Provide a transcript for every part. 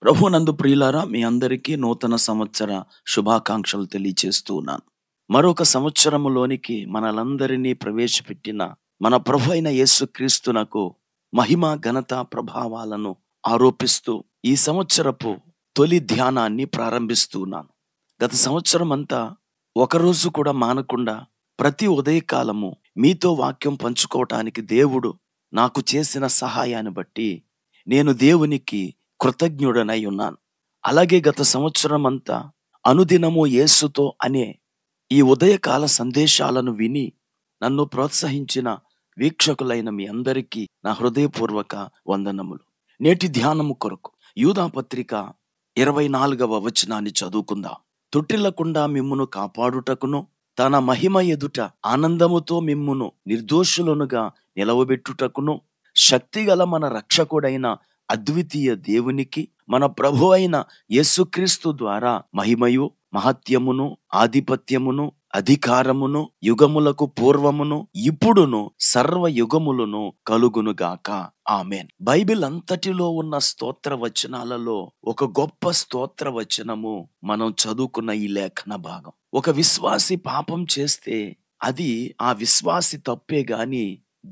ప్రభువునందు ప్రియులారా, మీ అందరికీ నూతన సంవత్సర శుభాకాంక్షలు తెలియచేస్తూ ఉన్నాను. మరొక సంవత్సరములోనికి మనలందరినీ ప్రవేశపెట్టిన మన ప్రభు అయిన యేసుక్రీస్తునకు మహిమ, ఘనత, ప్రభావాలను ఆరోపిస్తూ ఈ సంవత్సరపు తొలి ధ్యానాన్ని ప్రారంభిస్తూ ఉన్నాను. గత సంవత్సరం అంతా ఒకరోజు కూడా మానకుండా ప్రతి ఉదయకాలము మీతో వాక్యం పంచుకోవటానికి దేవుడు నాకు చేసిన సహాయాన్ని బట్టి నేను దేవునికి కృతజ్ఞుడనై ఉన్నాను. అలాగే గత సంవత్సరం అంతా అనుదినము యేసుతో అనే ఈ ఉదయకాల సందేశాలను విని నన్ను ప్రోత్సహించిన వీక్షకులైన మీ అందరికీ నా హృదయపూర్వక వందనములు. నేటి ధ్యానము కొరకు యూదా పత్రిక 24వ వచనాన్ని చదువుకుందాం. తొట్టిల్లకుండా మిమ్మును కాపాడుటకును తన మహిమ ఎదుట ఆనందముతో మిమ్మును నిర్దోషులనుగా నిలవబెట్టుటకును శక్తిగల మన రక్షకుడైన అద్వితీయ దేవునికి మన ప్రభు అయిన యేసుక్రీస్తు ద్వారా మహిమయు, మహత్యమును, ఆధిపత్యమును, అధికారమును యుగములకు పూర్వమును ఇప్పుడును సర్వ యుగములను కలుగునుగాక. ఆమేన్. బైబిల్ అంతటిలో ఉన్న స్తోత్ర వచనాలలో ఒక గొప్ప స్తోత్ర వచనము మనం చదువుకున్న ఈ లేఖన భాగం. ఒక విశ్వాసి పాపం చేస్తే అది ఆ విశ్వాసి తప్పే గాని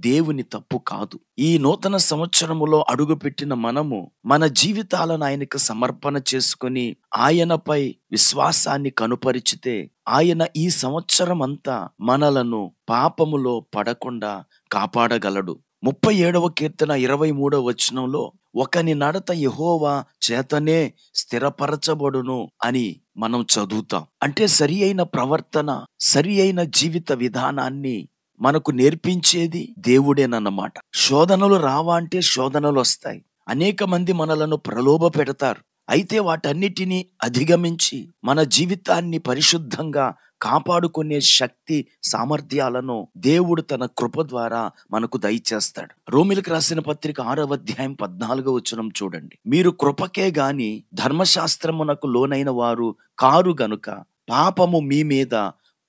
దేవుని తప్పు కాదు. ఈ నూతన సంవత్సరములో అడుగుపెట్టిన మనము మన జీవితాలను ఆయనకు సమర్పణ చేసుకొని ఆయనపై విశ్వాసాన్ని కనుపరిచితే ఆయన ఈ సంవత్సరం అంతా మనలను పాపములో పడకుండా కాపాడగలడు. 37వ కీర్తన 23వ వచనంలో ఒకని నడత యెహోవా చేతనే స్థిరపరచబడును అని మనం చదువుతాం. అంటే సరి అయిన ప్రవర్తన, సరి అయిన జీవిత విధానాన్ని మనకు నేర్పించేది దేవుడేనన్నమాట. శోధనలు రావా అంటే శోధనలు వస్తాయి. అనేక మంది మనలను ప్రలోభ పెడతారు. అయితే వాటన్నిటినీ అధిగమించి మన జీవితాన్ని పరిశుద్ధంగా కాపాడుకునే శక్తి, సామర్థ్యాలను దేవుడు తన కృప ద్వారా మనకు దయచేస్తాడు. రోమీయులకు రాసిన పత్రిక 6వ అధ్యాయం 14వ వచనం చూడండి. మీరు కృపకే గాని ధర్మశాస్త్రమునకు లోనైన వారు కారు గనుక పాపము మీ మీద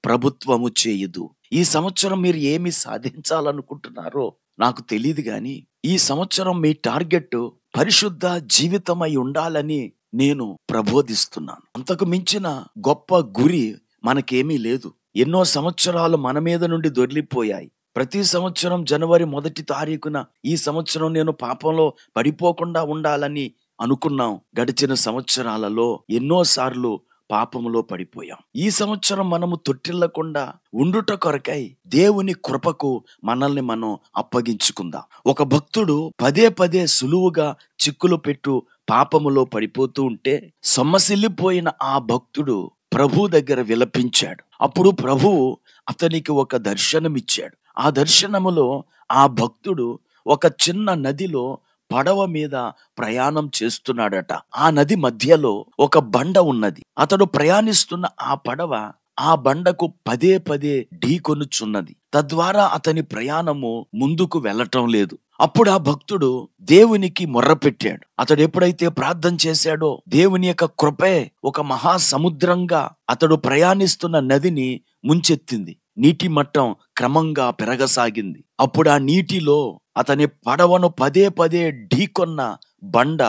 ప్రభుత్వము చేయదు. ఈ సంవత్సరం మీరు ఏమి సాధించాలనుకుంటున్నారో నాకు తెలియదు గాని ఈ సంవత్సరం మీ టార్గెట్ పరిశుద్ధ జీవితమై ఉండాలని నేను ప్రబోధిస్తున్నాను. అంతకు మించిన గొప్ప గురి మనకేమీ లేదు. ఎన్నో సంవత్సరాలు మన మీద నుండి దొర్లిపోయాయి. ప్రతి సంవత్సరం జనవరి 1వ తారీఖున ఈ సంవత్సరం నేను పాపంలో పడిపోకుండా ఉండాలని అనుకున్నాం. గడిచిన సంవత్సరాలలో ఎన్నోసార్లు పాపములో పడిపోయాం. ఈ సంవత్సరం మనము తొట్టిల్లకుండా ఉండుట కొరకై దేవుని కృపకు మనల్ని మనం అప్పగించుకుందాం. ఒక భక్తుడు పదే పదే సులువుగా చిక్కులు పెట్టు పాపములో పడిపోతూ ఉంటే సొమ్మసిల్లిపోయిన ఆ భక్తుడు ప్రభు దగ్గర విలపించాడు. అప్పుడు ప్రభువు అతనికి ఒక దర్శనమిచ్చాడు. ఆ దర్శనములో ఆ భక్తుడు ఒక చిన్న నదిలో పడవ మీద ప్రయాణం చేస్తున్నాడట. ఆ నది మధ్యలో ఒక బండ ఉన్నది. అతడు ప్రయాణిస్తున్న ఆ పడవ ఆ బండకు పదే పదే ఢీకొనుచున్నది. తద్వారా అతని ప్రయాణము ముందుకు వెళ్ళటం లేదు. అప్పుడు ఆ భక్తుడు దేవునికి మొర్రపెట్టాడు. అతడు ఎప్పుడైతే ప్రార్థన చేశాడో దేవుని యొక్క కృపే ఒక మహాసముద్రంగా అతడు ప్రయాణిస్తున్న నదిని ముంచెత్తింది. నీటి మట్టం క్రమంగా పెరగసాగింది. అప్పుడు ఆ నీటిలో అతని పడవను పదే పదే ఢీకొన్న బండ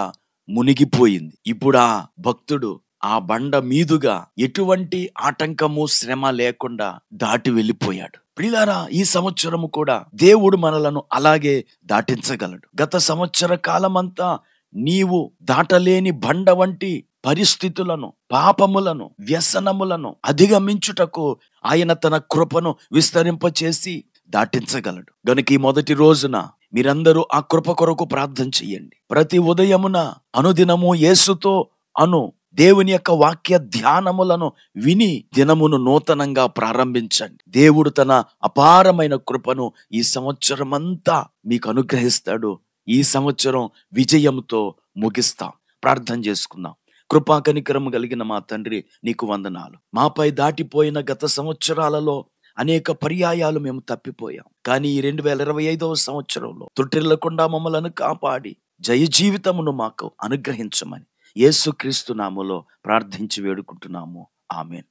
మునిగిపోయింది. ఇప్పుడు ఆ భక్తుడు ఆ బండ మీదుగా ఎటువంటి ఆటంకము, శ్రమ లేకుండా దాటి వెళ్ళిపోయాడు. ప్రియులారా, ఈ సంవత్సరము కూడా దేవుడు మనలను అలాగే దాటించగలడు. గత సంవత్సర కాలమంతా నీవు దాటలేని బండ వంటి పరిస్థితులను, పాపములను, వ్యసనములను అధిగమించుటకు ఆయన తన కృపను విస్తరింపచేసి దాటించగలడు. గనుక ఈ మొదటి రోజున మీరందరూ ఆ కృప కొరకు ప్రార్థన చెయ్యండి. ప్రతి ఉదయమున అనుదినము యేసుతో అను దేవుని యొక్క వాక్య ధ్యానములను విని దినమును నూతనంగా ప్రారంభించండి. దేవుడు తన అపారమైన కృపను ఈ సంవత్సరమంతా మీకు అనుగ్రహిస్తాడు. ఈ సంవత్సరం విజయంతో ముగిస్తాం. ప్రార్థన చేసుకుందాం. కృపా కనికరము కలిగిన మా తండ్రి, నీకు వందనాలు. మాపై దాటిపోయిన గత సంవత్సరాలలో అనేక పర్యాయాలు మేము తప్పిపోయాం. కానీ ఈ 2025వ సంవత్సరంలో తొట్టిల్లకుండా మమ్మలను కాపాడి జయ జీవితమును మాకు అనుగ్రహించమని యేసుక్రీస్తు నామములో ప్రార్థించి వేడుకుంటున్నాము. ఆమేన్.